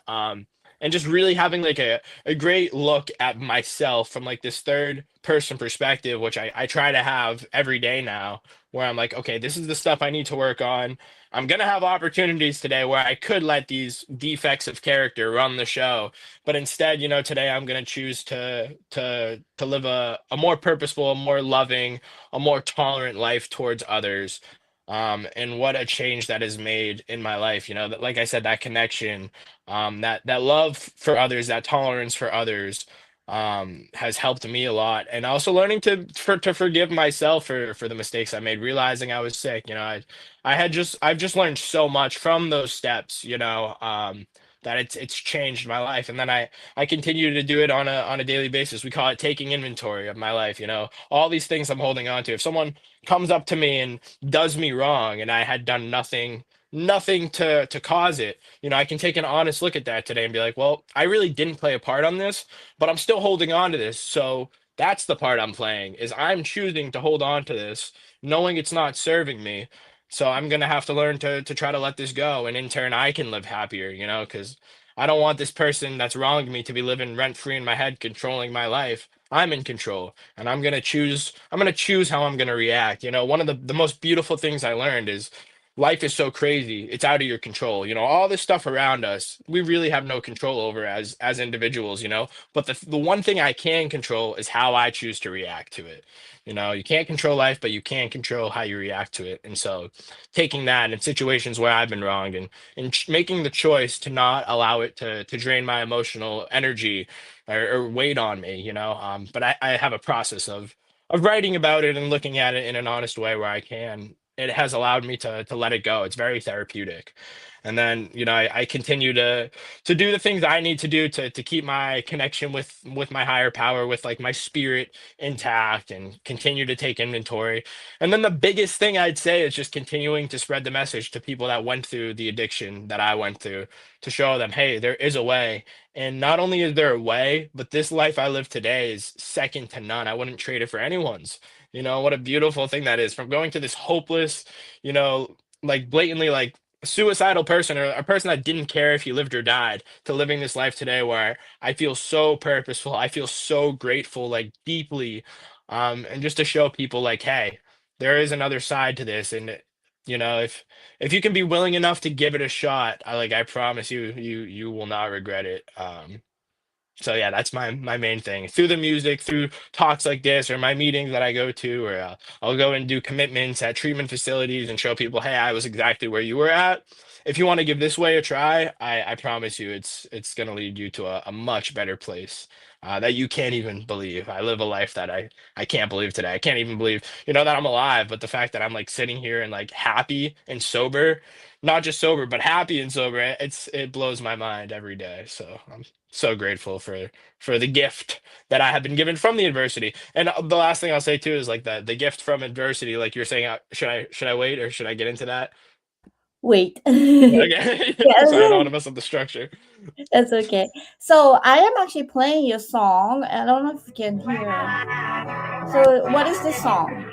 And just really having like a great look at myself from like this third person perspective, which I try to have every day now, where I'm like, okay, this is the stuff I need to work on. I'm gonna have opportunities today where I could let these defects of character run the show, but instead, today I'm gonna choose to live a more purposeful, a more loving, a more tolerant life towards others. And what a change that has made in my life. That, like I said, that connection, that love for others, that tolerance for others. has helped me a lot. And also learning to forgive myself for the mistakes I made, realizing I was sick. I've just learned so much from those steps, that it's changed my life. And then I continue to do it on a daily basis. We call it taking inventory of my life, all these things I'm holding on to. If someone comes up to me and does me wrong and I had done nothing to cause it, I can take an honest look at that today and be like, well, I really didn't play a part on this, but I'm still holding on to this. So that's the part I'm playing, is I'm choosing to hold on to this, knowing it's not serving me. So I'm gonna have to learn to try to let this go, and in turn I can live happier, because I don't want this person that's wronged me to be living rent free in my head, controlling my life. I'm in control, and I'm gonna choose how I'm gonna react. One of the most beautiful things I learned is life is so crazy. It's out of your control. All this stuff around us, we really have no control over as individuals, but the one thing I can control is how I choose to react to it. You can't control life, but you can control how you react to it. And so taking that in situations where I've been wronged, and making the choice to not allow it to drain my emotional energy, or weight on me, but I have a process of writing about it and looking at it in an honest way where I can. It has allowed me to let it go. It's very therapeutic. And then, I continue to do the things I need to do to keep my connection with my higher power, with like my spirit intact, and continue to take inventory. And then the biggest thing I'd say is just continuing to spread the message to people that went through the addiction that I went through, to show them, hey, there is a way. And not only is there a way, but this life I live today is second to none. I wouldn't trade it for anyone's. What a beautiful thing that is, from going to this hopeless, like blatantly like suicidal person, or a person that didn't care if he lived or died, to living this life today where I feel so purposeful. I feel so grateful, like deeply. And just to show people like, hey, there is another side to this. And if you can be willing enough to give it a shot, I promise you will not regret it. So yeah, that's my main thing. Through the music, through talks like this, or my meetings that I go to, or I'll go and do commitments at treatment facilities and show people, hey, I was exactly where you were at. If you want to give this way a try, I promise you, it's gonna lead you to a much better place, that you can't even believe. I live a life that I can't believe today. I can't even believe, that I'm alive, but the fact that I'm like sitting here and like happy and sober, not just sober, but happy and sober, it blows my mind every day. So I'm so grateful for the gift that I have been given from the adversity. And the last thing I'll say too is like the gift from adversity. Like you're saying, should I wait, or should I get into that? Wait. Okay, sorry, I don't Yes, want to mess up the structure. that's okay. So I am actually playing your song. I don't know if you can hear. So what is this song?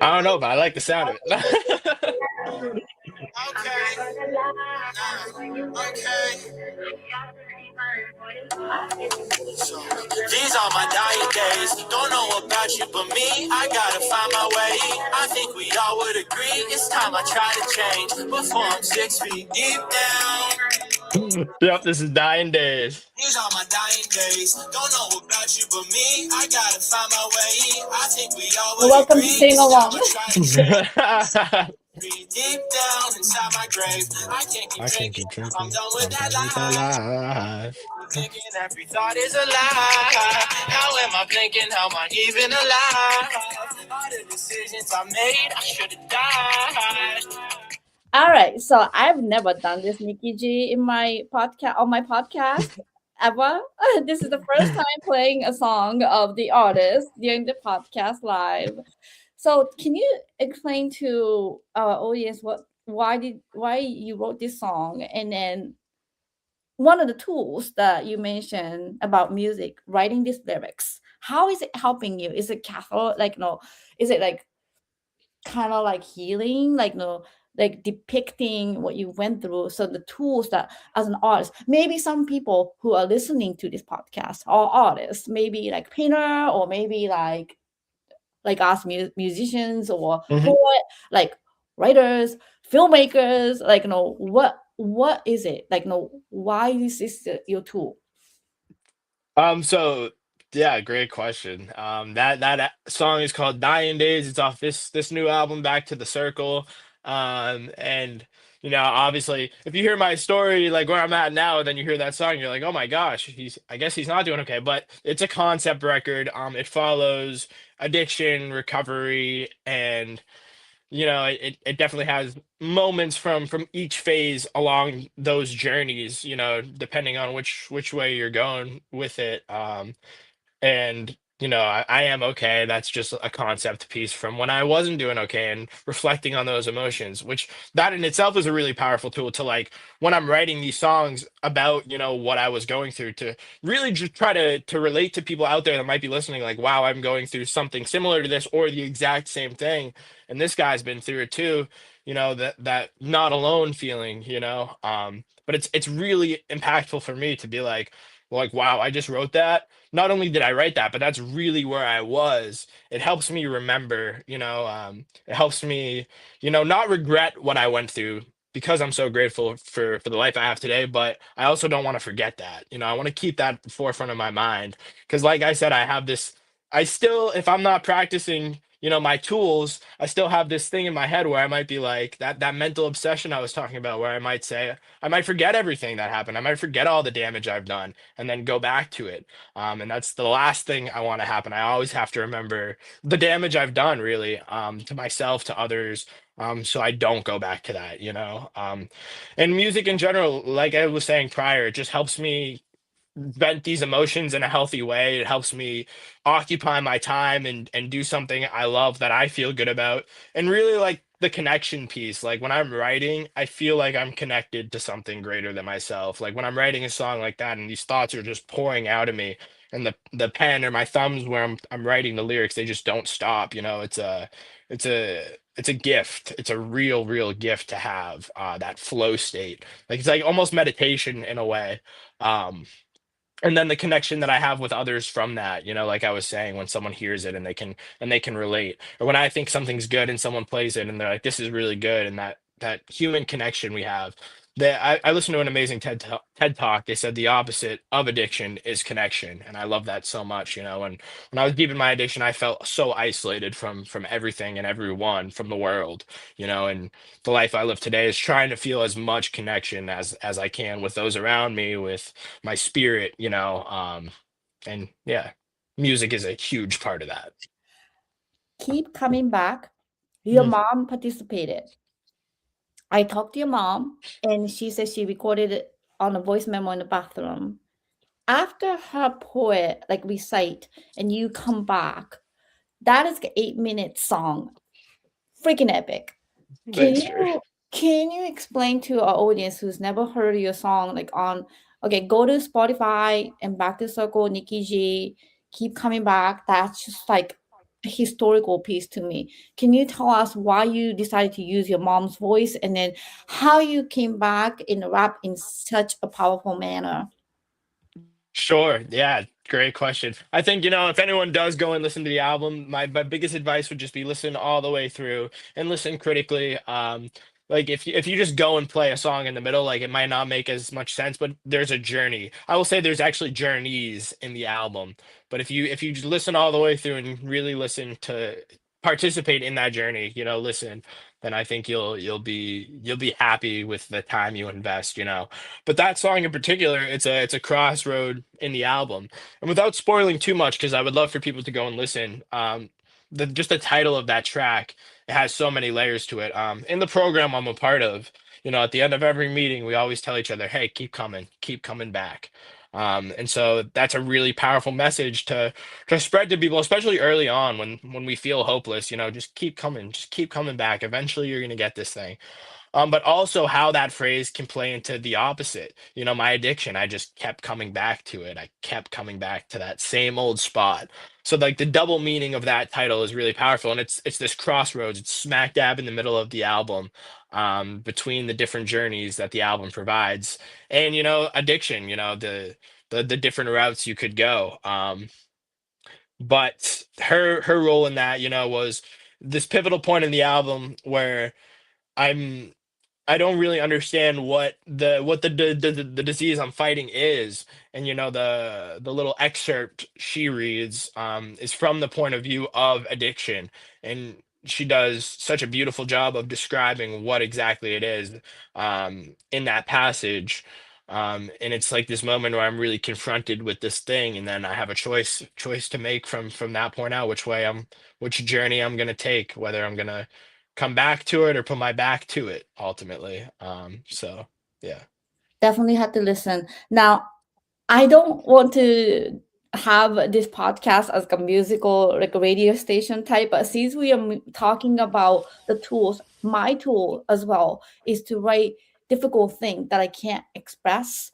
I don't know, but I like the sound of it. Okay, okay. So, these are my dying days. Don't know about you, but me, I gotta find my way. I think we all would agree. It's time I try to change before I'm 6 feet deep down. Yep, this is dying days. These are my dying days. Don't know about you, but me, I gotta find my way. I think we all You're would welcome to agree. sing It's time along. I try to change. Deep down inside my grave, I can't keep I can't drinking. keep I'm drinking. done with I'm that done with that lie. life. Thinking every thought is a lie. How am I thinking? How am I even alive? All the decisions I made, I should have died. All right. So I've never done this, Nikki G, in my podcast on my podcast ever. This is the first time playing a song of the artist during the podcast live. So can you explain to our audience why you wrote this song, and then one of the tools that you mentioned about music, writing these lyrics, how is it helping you? Is it catholic, like no, is it like kind of like healing, like no, like depicting what you went through? So the tools that as an artist, maybe some people who are listening to this podcast are artists, maybe like painter, or maybe like us musicians, or Mhm. poet, like writers, filmmakers, like what is it, like why is this your tool? So yeah, great question. Song is called "Dying Days." It's off this new album, Back to the Circle. And Obviously, if you hear my story, like where I'm at now, and then you hear that song, you're like, oh my gosh, I guess he's not doing okay. But it's a concept record. It follows addiction, recovery, and it definitely has moments from each phase along those journeys, depending on which way you're going with it. And I am okay. That's just a concept piece from when I wasn't doing okay and reflecting on those emotions, which that in itself is a really powerful tool to, like, when I'm writing these songs about what I was going through, to really just try to relate to people out there that might be listening, like, wow, I'm going through something similar to this or the exact same thing, and this guy's been through it too. That not alone feeling. But it's really impactful for me to be like, wow, I just wrote that. Not only did I write that, but that's really where I was. It helps me remember, it helps me, not regret what I went through, because I'm so grateful for the life I have today. But I also don't want to forget that. I want to keep that at the forefront of my mind. Because like I said, I still, if I'm not practicing, my tools, I still have this thing in my head where I might be like that mental obsession I was talking about, where I might say, I might forget everything that happened. I might forget all the damage I've done and then go back to it. And that's the last thing I want to happen. I always have to remember the damage I've done, really, to myself, to others, so I don't go back to that. And music in general, like I was saying prior, it just helps me vent these emotions in a healthy way. It helps me occupy my time and do something I love, that I feel good about. And really, like, the connection piece. Like when I'm writing, I feel like I'm connected to something greater than myself. Like when I'm writing a song like that and these thoughts are just pouring out of me, and the pen or my thumbs where I'm writing the lyrics, they just don't stop. It's a gift. It's a real gift to have that flow state. Like it's like almost meditation in a way. Um, and then the connection that I have with others from that, like I was saying, when someone hears it and they can relate, or when I think something's good and someone plays it and they're like, this is really good, and that human connection we have. That I listened to an amazing TED talk. They said the opposite of addiction is connection, and I love that so much. When I was deep in my addiction, I felt so isolated from everything and everyone, from the world. And the life I live today is trying to feel as much connection as I can with those around me, with my spirit, and yeah, music is a huge part of that. Keep coming back. Your Mhm. mom participated. I talked to your mom, and she said she recorded it on a voice memo in the bathroom. After her poet like recite and you come back, that is an 8-minute song. Freaking epic. Can Thanks, Juri. you explain to our audience who's never heard your song, like, on, okay, go to Spotify and Back to Circle, Nicky G, keep coming back. That's just like a historical piece to me. Can you tell us why you decided to use your mom's voice, and then how you came back in rap in such a powerful manner? Sure. Yeah. Great question. I think, if anyone does go and listen to the album, my biggest advice would just be listen all the way through and listen critically. Like if you just go and play a song in the middle, like it might not make as much sense, but there's a journey. I will say there's actually journeys in the album. But if you just listen all the way through and really listen to participate in that journey, listen, then I think you'll be happy with the time you invest. But that song in particular, it's a crossroad in the album. And without spoiling too much, because I would love for people to go and listen, just the title of that track, it has so many layers to it. In the program I'm a part of, at the end of every meeting, we always tell each other, hey, keep coming back. And so that's a really powerful message to spread to people, especially early on when we feel hopeless. Just keep coming back. Eventually, you're gonna get this thing. But also how that phrase can play into the opposite. My addiction, I just kept coming back to it. I kept coming back to that same old spot. So like the double meaning of that title is really powerful. And it's this crossroads. It's smack dab in the middle of the album, between the different journeys that the album provides. And addiction, the different routes you could go. But her role in that, was this pivotal point in the album where I'm I don't really understand what the disease I'm fighting is. And the little excerpt she reads, is from the point of view of addiction. And she does such a beautiful job of describing what exactly it is in that passage. And it's like this moment where I'm really confronted with this thing, and then I have a choice to make from that point out, which journey I'm gonna take, whether I'm gonna come back to it or put my back to it ultimately. So yeah. Definitely had to listen. Now, I don't want to have this podcast as like a musical, like a radio station type, but since we are talking about the tools, my tool as well is to write difficult things that I can't express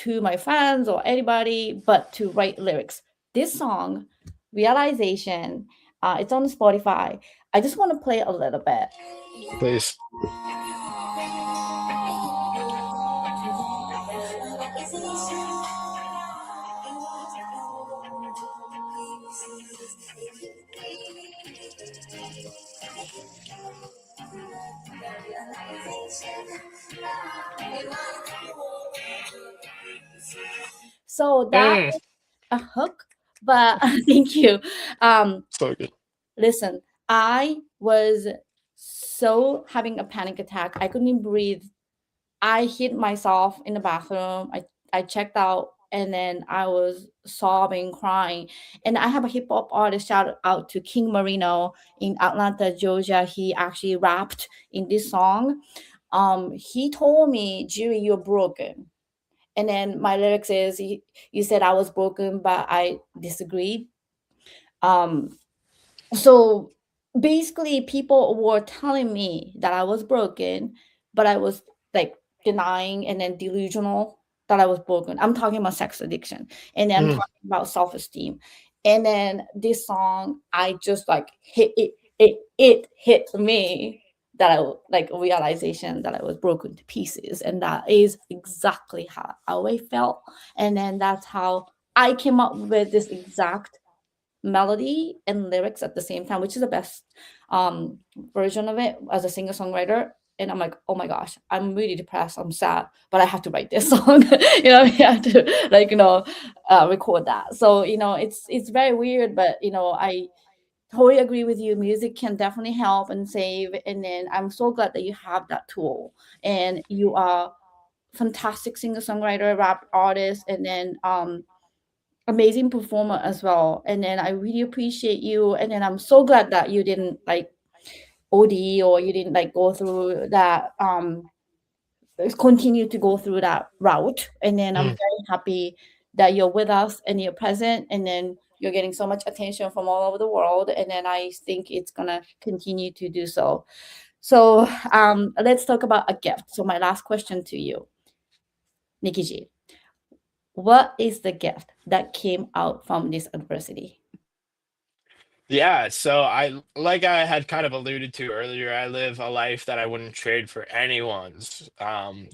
to my fans or anybody, but to write lyrics. This song, Realization, it's on Spotify. I just want to play a little bit. Please. So that Mm, is a hook, but thank you. so good. Listen, I was so having a panic attack. I couldn't breathe. I hid myself in the bathroom. I checked out and then I was sobbing, crying. And I have a hip hop artist, shout out to King Marino in Atlanta, Georgia. He actually rapped in this song. He told me, Juri, you're broken. And then my lyrics is, you said I was broken, but I disagreed. Um, so basically people were telling me that I was broken, but I was like denying and then delusional that I was broken. I'm talking about sex addiction, and then I'm Mm, talking about self-esteem. And then this song, I just like it hit me that like a realization that I was broken to pieces, and that is exactly how I felt. And then that's how I came up with this exact melody and lyrics at the same time, which is the best version of it as a singer songwriter. And I'm like, oh my gosh, I'm really depressed. I'm sad, but I have to write this song. I have to like record that. So it's very weird, but I totally agree with you. Music can definitely help and save. And then I'm so glad that you have that tool, and you are fantastic singer songwriter, rap artist, and then amazing performer as well. And then I really appreciate you. And then I'm so glad that you didn't like OD, or you didn't like go through that continue to go through that route. And then I'm mm. very happy that you're with us and you're present, and then you're getting so much attention from all over the world, and then I think it's gonna continue to do so. So let's talk about a gift. So my last question to you, Nikki G, what is the gift that came out from this adversity? Yeah, so like I had kind of alluded to earlier, I live a life that I wouldn't trade for anyone's. And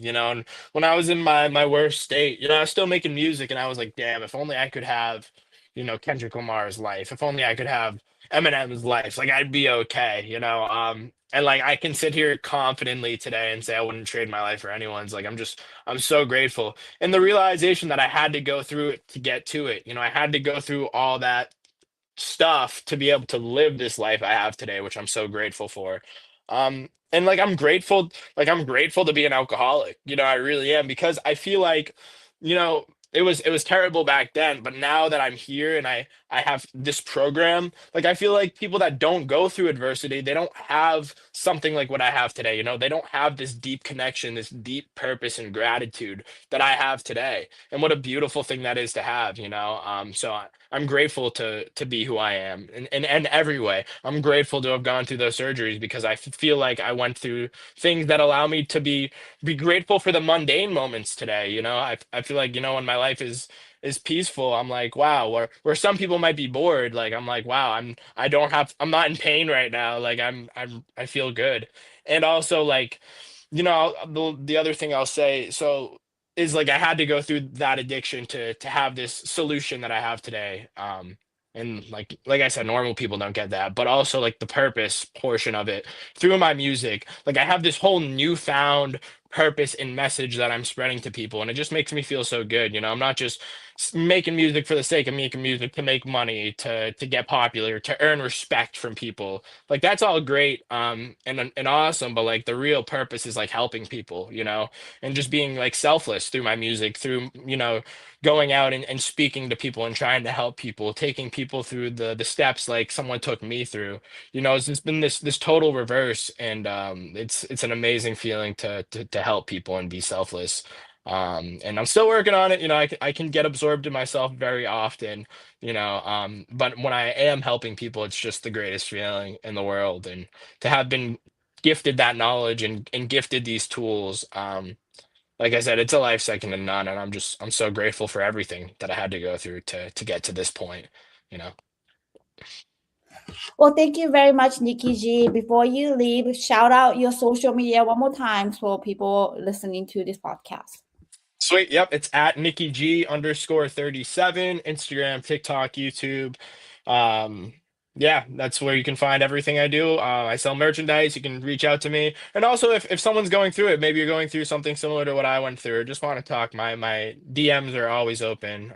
when I was in my worst state, I was still making music and I was like, damn, if only I could have, Kendrick Lamar's life, if only I could have Eminem's life, like I'd be okay. And like I can sit here confidently today and say I wouldn't trade my life for anyone's. Like I'm so grateful. And the realization that I had to go through it to get to it. I had to go through all that stuff to be able to live this life I have today, which I'm so grateful for. And like I'm grateful to be an alcoholic. I really am because I feel like, it was terrible back then, but now that I'm here and I have this program, like I feel like people that don't go through adversity, they don't have something like what I have today. They don't have this deep connection, this deep purpose and gratitude that I have today. And what a beautiful thing that is to have. I'm grateful to be who I am in every way. I'm grateful to have gone through those surgeries because feel like I went through things that allow me to be grateful for the mundane moments today. I feel like, when my life is peaceful, I'm like, wow, where some people might be bored, like I'm like, wow, I'm not in pain right now. Like I feel good. And also like, the other thing I'll say, so is like I had to go through that addiction to have this solution that I have today. And like I said, normal people don't get that, but also like the purpose portion of it through my music. Like I have this whole newfound purpose and message that I'm spreading to people, and it just makes me feel so good. I'm not just making music for the sake of making music to make money, to get popular, to earn respect from people. Like that's all great, and awesome, but like the real purpose is like helping people, and just being like selfless through my music, through going out and speaking to people and trying to help people, taking people through the steps like someone took me through. It's just been this total reverse, and it's an amazing feeling to help people and be selfless. And I'm still working on it. I can get absorbed in myself very often, but when I am helping people, it's just the greatest feeling in the world. And to have been gifted that knowledge and gifted these tools, like I said, it's a life second to none. And I'm so grateful for everything that I had to go through to get to this point, you know. Well, thank you very much, Nicky G. Before you leave, shout out your social media one more time for people listening to this podcast. Sweet. Yep. It's at Nicky G _37, Instagram, TikTok, YouTube. Yeah, that's where you can find everything I do. I sell merchandise. You can reach out to me. And also if someone's going through it, maybe you're going through something similar to what I went through, or just want to talk, my DMs are always open.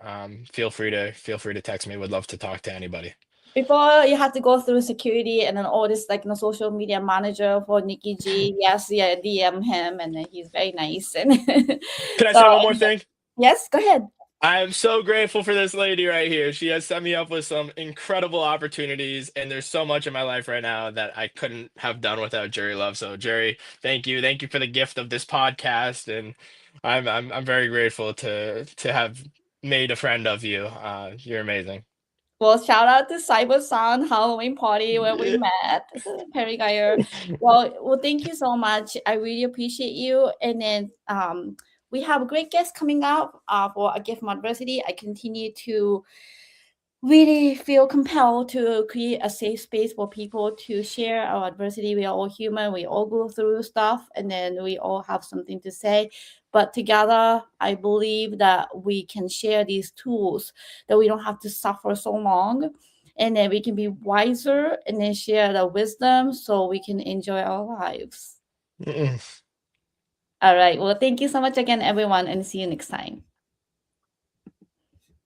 Feel free to text me. Would love to talk to anybody. Before you have to go through security and then all this, like social media manager for Nicky G. Yes, yeah, DM him, and then he's very nice. And Can I say one more thing? Yes, go ahead. I'm so grateful for this lady right here. She has set me up with some incredible opportunities, and there's so much in my life right now that I couldn't have done without Juri Love. So, Juri, thank you for the gift of this podcast, and I'm very grateful to have made a friend of you. You're amazing. Well, shout out to Cyber Sun Halloween party where we met, Perry Geyer. Well, thank you so much. I really appreciate you. And then we have a great guest coming up for a gift from Adversity. I continue to really feel compelled to create a safe space for people to share our adversity. We are all human. We all go through stuff, and then we all have something to say. But together, I believe that we can share these tools, that we don't have to suffer so long, and then we can be wiser and then share the wisdom so we can enjoy our lives. All right. Well, thank you so much again, everyone, and see you next time.